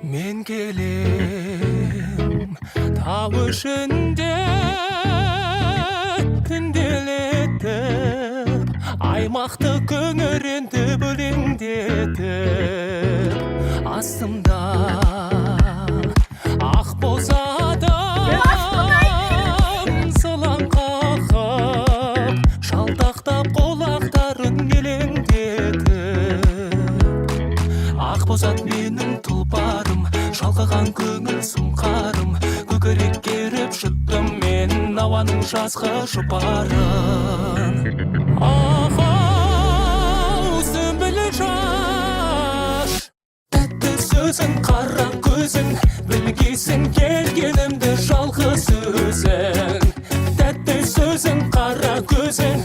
Men kelem tau ішінде түнделетіп, аймақты көңіренді бөлеңдетіп, астымда ақ боз адам сылаң қағып, шалтақтап қолақтарын елеңдетіп, ақ боз ат менің тұлпарым, шалқыған көңіл сұңқарым, көкірек керіп жұттым мен ауаның жазғы жұпарын. Ау, сүмбілі жаш, тәтті сөзің, қара көзің, білгейсің келгенімді жалғыз өзің. Тәтті сөзің, қара көзің,